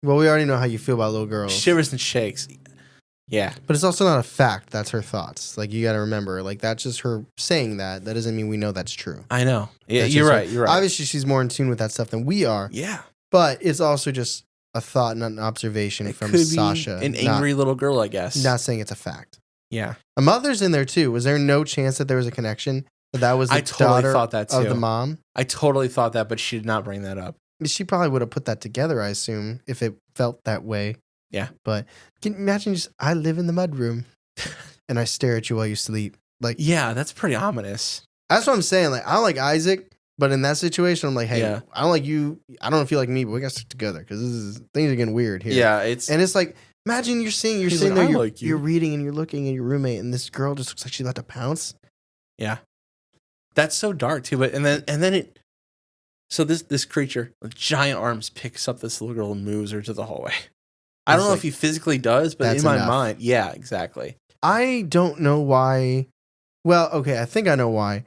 Well, we already know how you feel about little girls. Shivers and shakes. Yeah. But it's also not a fact. That's her thoughts. Like, you got to remember, like, that's just her saying that. That doesn't mean we know that's true. I know. Yeah, you're right. Obviously, she's more in tune with that stuff than we are. Yeah. But it's also just a thought, not an observation from could Sasha. Be an angry little girl, I guess. Not saying it's a fact. Yeah. A mother's in there, too. Was there no chance that there was a connection? That was the daughter thought that too. Of the mom? I totally thought that, but she did not bring that up. She probably would have put that together, I assume, if it felt that way. Yeah. But can you imagine just, I live in the mudroom and I stare at you while you sleep. Like, yeah, that's pretty ominous. That's what I'm saying. Like, I don't like Isaac, but in that situation, I'm like, hey, yeah. I don't like you. I don't feel like me, but we got to stick together because things are getting weird here. Yeah. And it's like, imagine you're sitting there, you're reading and you're looking at your roommate and this girl just looks like she's about to pounce. Yeah. That's so dark too. But, and then it, so this creature with giant arms picks up this little girl and moves her to the hallway. I don't know if he physically does, but in my mind, yeah, exactly. I don't know why. Well, okay, I think I know why.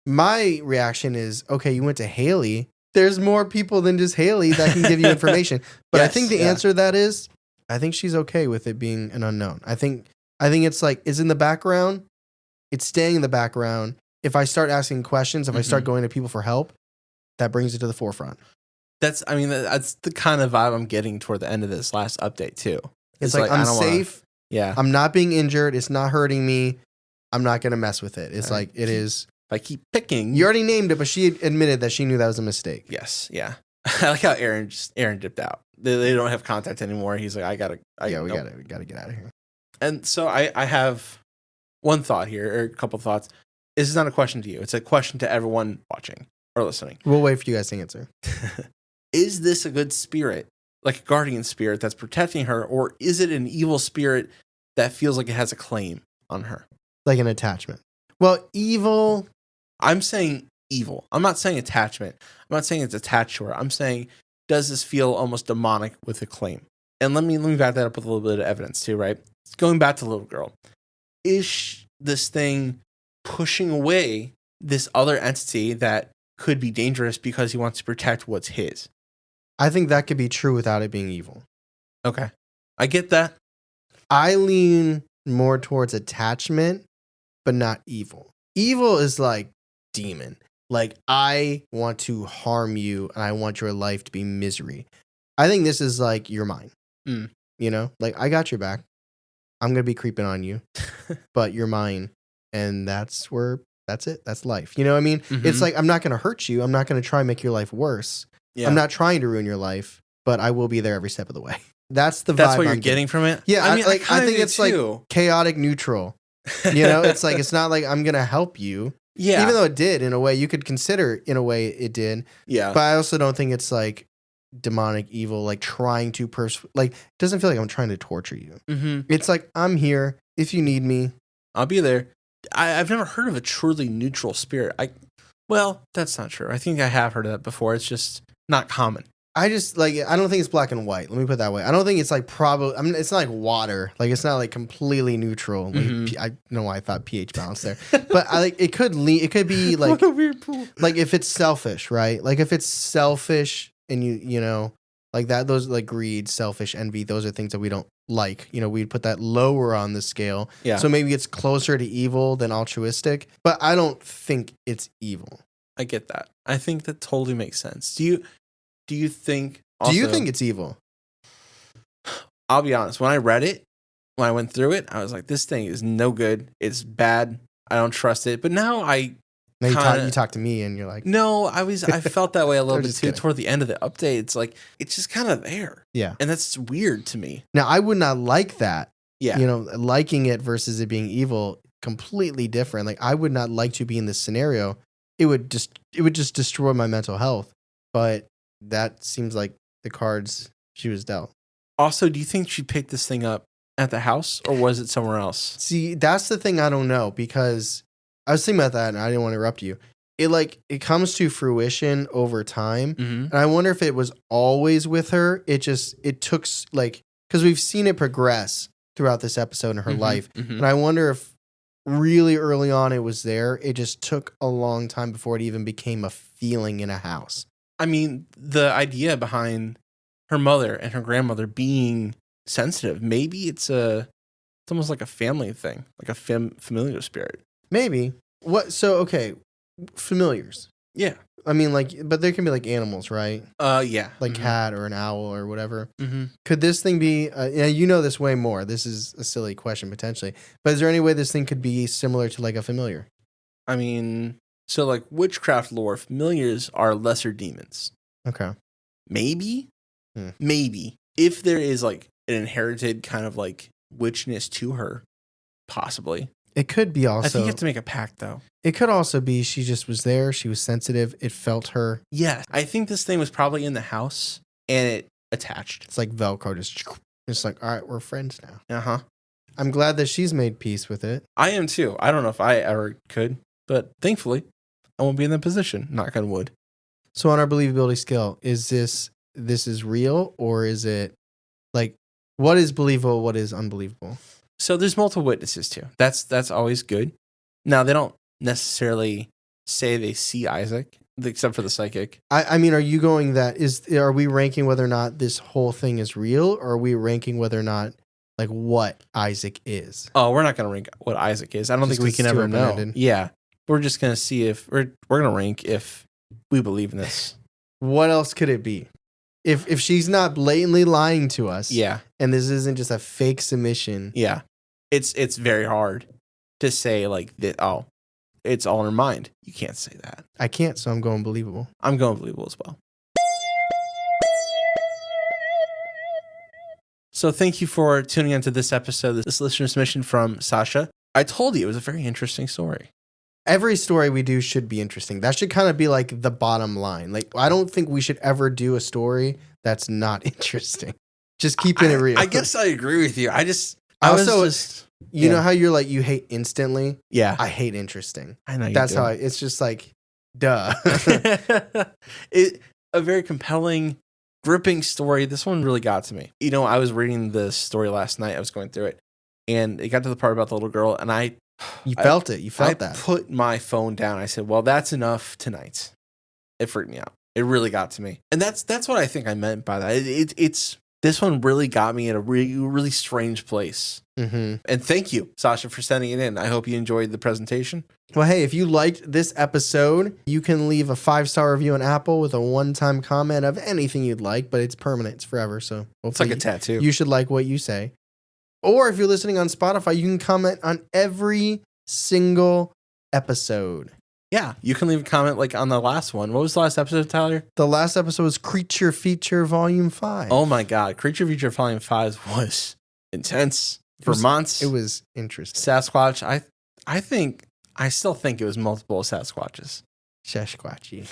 My reaction is, okay, you went to Haley. There's more people than just Haley that can give you information. But yes, I think the answer to that is, I think she's okay with it being an unknown. I think it's like, it's in the background. It's staying in the background. If I start asking questions, if I start going to people for help, that brings it to the forefront. That's the kind of vibe I'm getting toward the end of this last update too. It's like I'm safe. Yeah. I'm not being injured. It's not hurting me. I'm not going to mess with it. It's like, it is. If I keep picking. You already named it, but she admitted that she knew that was a mistake. Yes. Yeah. I like how Aaron dipped out. They don't have contact anymore. He's like, we gotta get out of here. And so I have one thought here, or a couple thoughts. This is not a question to you. It's a question to everyone watching or listening. We'll wait for you guys to answer. Is this a good spirit, like a guardian spirit that's protecting her, or is it an evil spirit that feels like it has a claim on her? Like an attachment. Well, evil. I'm saying evil. I'm not saying attachment. I'm not saying it's attached to her. I'm saying, does this feel almost demonic with a claim? And let me back that up with a little bit of evidence too, right? Going back to the little girl. Is this thing pushing away this other entity that could be dangerous because he wants to protect what's his? I think that could be true without it being evil. Okay. I get that. I lean more towards attachment, but not evil. Evil is like demon. Like, I want to harm you and I want your life to be misery. I think this is like, you're mine. You know, like, I got your back. I'm going to be creeping on you, but you're mine. And that's it. That's life. You know what I mean? Mm-hmm. It's like, I'm not going to hurt you. I'm not going to try and make your life worse. Yeah. I'm not trying to ruin your life, but I will be there every step of the way. That's vibe what you're getting from it? Yeah. I think it's like chaotic neutral. You know, it's like, it's not like I'm going to help you. Yeah. Even though it did in a way, you could consider in a way it did. Yeah. But I also don't think it's like demonic evil, like trying to like, it doesn't feel like I'm trying to torture you. Mm-hmm. It's like, I'm here. If you need me, I'll be there. I've never heard of a truly neutral spirit. Well, that's not true. I think I have heard of that before. It's just not common. I just like, I don't think it's black and white. Let me put it that way. I don't think it's like probably, I mean, it's not like water. Like, it's not like completely neutral. Like, I don't know why I thought pH balance there, but I like, it could be like, What a weird pool. like if it's selfish, right? Like if it's selfish and you know, like that, those like greed, selfish, envy, those are things that we don't like. You know, we'd put that lower on the scale. Yeah. So maybe it's closer to evil than altruistic, but I don't think it's evil. I get that. I think that totally makes sense. Do you think also, Do you think it's evil? I'll be honest, when I read it, when I went through it, I was like, this thing is no good. It's bad. I don't trust it. But now You talk to me and you're like, no, I felt that way a little I'm bit just too kidding. toward the end of the update. It's like, it's just kind of there. yeah. And that's weird to me. Now I would not like that. Yeah. You know, liking it versus it being evil, completely different. Like I would not like to be in this scenario. It would just destroy my mental health. But that seems like the cards she was dealt. Also, do you think she picked this thing up at the house or was it somewhere else? See, that's the thing I don't know, because I was thinking about that and I didn't want to interrupt you. It comes to fruition over time. Mm-hmm. And I wonder if it was always with her. It took like, because we've seen it progress throughout this episode in her life. Mm-hmm. And I wonder if really early on it was there. It just took a long time before it even became a feeling in a house. I mean, the idea behind her mother and her grandmother being sensitive, maybe it's almost like a family thing, like a familiar spirit. Maybe. What? So, okay. Familiars. Yeah. I mean, like, but there can be like animals, right? Yeah. Like cat or an owl or whatever. Mm-hmm. Could this thing be, you know this way more. This is a silly question potentially. But is there any way this thing could be similar to like a familiar? I mean, so like witchcraft lore, familiars are lesser demons. Okay. Maybe. Maybe. If there is like an inherited kind of like witchness to her, possibly. It could be also. I think you have to make a pact though. It could also be she just was there. She was sensitive. It felt her. Yeah. I think this thing was probably in the house and it attached. It's like Velcro. Just like, all right, we're friends now. Uh-huh. I'm glad that she's made peace with it. I am too. I don't know if I ever could, but thankfully I won't be in that position. Knock on wood. So on our believability scale, is this is real, or is it like, what is believable? What is unbelievable? So there's multiple witnesses too. That's always good. Now they don't necessarily say they see Isaac, except for the psychic. I mean, are you going are we ranking whether or not this whole thing is real, or are we ranking whether or not like what Isaac is? Oh, we're not going to rank what Isaac is. I don't Just think we 'cause can it's too ever know. open-ended. Yeah. We're just going to see if we're going to rank if we believe in this. What else could it be? If she's not blatantly lying to us, Yeah. and this isn't just a fake submission, Yeah. It's very hard to say like that. Oh, it's all in her mind. You can't say that. I can't, so I'm going believable. I'm going believable as well. So thank you for tuning into this episode, this listener submission from Sasha. I told you it was a very interesting story. Every story we do should be interesting. That should kind of be like the bottom line. Like, I don't think we should ever do a story that's not interesting. Just keeping it real. I guess I agree with you. You know how you're like, you hate instantly? Yeah. I hate interesting. I know you That's do. how it's just like, duh. A very compelling, gripping story. This one really got to me. You know, I was reading the story last night. I was going through it, and it got to the part about the little girl, and You felt it. You felt I that. put my phone down. I said, well, that's enough tonight. It freaked me out. It really got to me. And that's what I think I meant by that. It's this one really got me in a really, really strange place. Mm-hmm. And thank you, Sasha, for sending it in. I hope you enjoyed the presentation. Well, hey, if you liked this episode, you can leave a 5-star review on Apple with a one-time comment of anything you'd like, but it's permanent. It's forever. So It's like a tattoo. You should like what you say. Or if you're listening on Spotify, you can comment on every single episode. Yeah, you can leave a comment like on the last one. What was the last episode, Tyler? The last episode was Creature Feature Volume 5. Oh my God. Creature Feature Volume 5 was intense for months. It was interesting. Sasquatch. I still think it was multiple Sasquatches. Sasquatchy.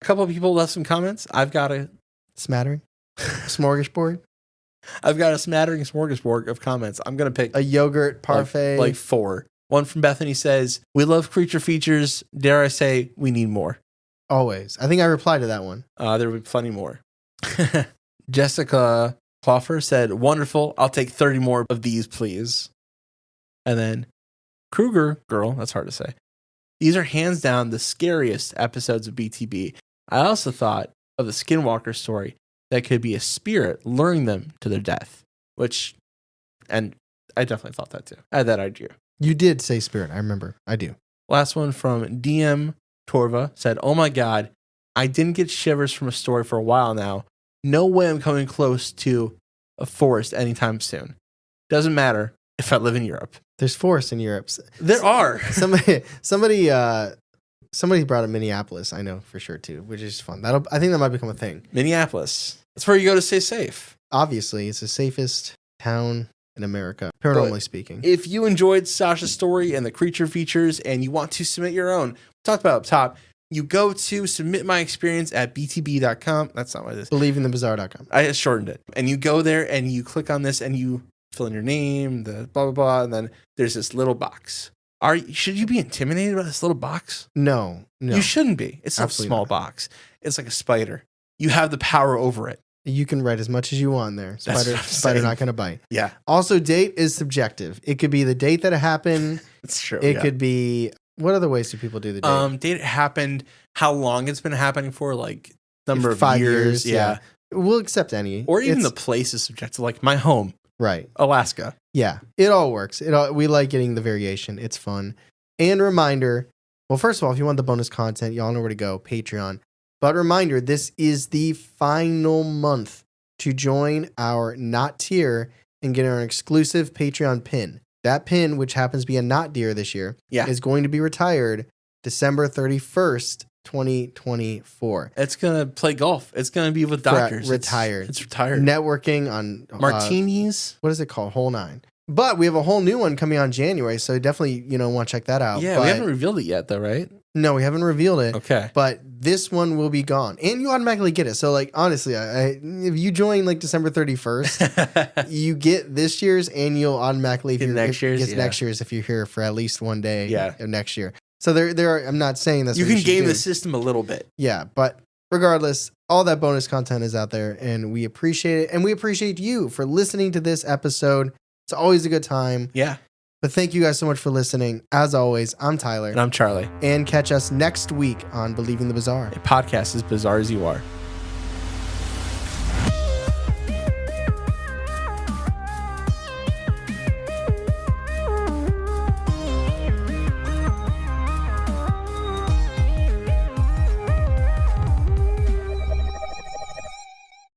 A couple of people left some comments. I've got a Smattering. Smorgasbord. smattering smorgasbord of comments. I'm going to pick A yogurt parfait. like 4. One from Bethany says, we love creature features. Dare I say, we need more. Always. I think I replied to that one. There will be plenty more. Jessica Cloffer said, wonderful. I'll take 30 more of these, please. And then Kruger, girl, that's hard to say. These are hands down the scariest episodes of BTB. I also thought of the Skinwalker story that could be a spirit luring them to their death, and I definitely thought that too. I had that idea. You did say spirit. I remember. I do. Last one from DM Torva said, oh my God, I didn't get shivers from a story for a while now. No way I'm coming close to a forest anytime soon. Doesn't matter if I live in Europe. There's forests in Europe. There are. Somebody brought up Minneapolis, I know for sure too, which is fun. I think that might become a thing. Minneapolis. That's where you go to stay safe. Obviously, it's the safest town in America, paranormally speaking. If you enjoyed Sasha's story and the creature features and you want to submit your own, we talked about up top, you go to submit my experience at btb.com. That's not what it is. Believingthebizarre.com. I shortened it. And you go there and you click on this and you fill in your name, the blah, blah, blah. And then there's this little box. Should you be intimidated by this little box? No. You shouldn't be. It's not a small box. It's like a spider. You have the power over it. You can write as much as you want there. Spider not going to bite. Yeah. Also, date is subjective. It could be the date that it happened. It's true. It could be, what other ways do people do the date? Date it happened, how long it's been happening for, like number of 5 years. Yeah. We'll accept any. Or even the place is subjective, like my home. Right. Alaska. Yeah. It all works. We like getting the variation. It's fun. And reminder, well, first of all, if you want the bonus content, y'all know where to go, Patreon. But reminder, this is the final month to join our Not tier and get our exclusive Patreon pin. That pin, which happens to be a Not deer this year, is going to be retired December 31st, 2024. It's going to play golf. It's going to be with doctors. Retired. It's retired. Networking on martinis. What is it called? Whole 9. But we have a whole new one coming on January, so definitely, want to check that out. Yeah, we haven't revealed it yet, though, right? No, we haven't revealed it. Okay. But this one will be gone. And you automatically get it. So, honestly, if you join, December 31st, you get this year's, and you'll automatically get next year's if you're here for at least one day of next year. So, there are, I'm not saying that's you can game the system a little bit. Yeah, but regardless, all that bonus content is out there, and we appreciate it. And we appreciate you for listening to this episode. It's always a good time. Yeah. But thank you guys so much for listening. As always, I'm Tyler. And I'm Charlie. And catch us next week on Believing the Bizarre. A podcast as bizarre as you are.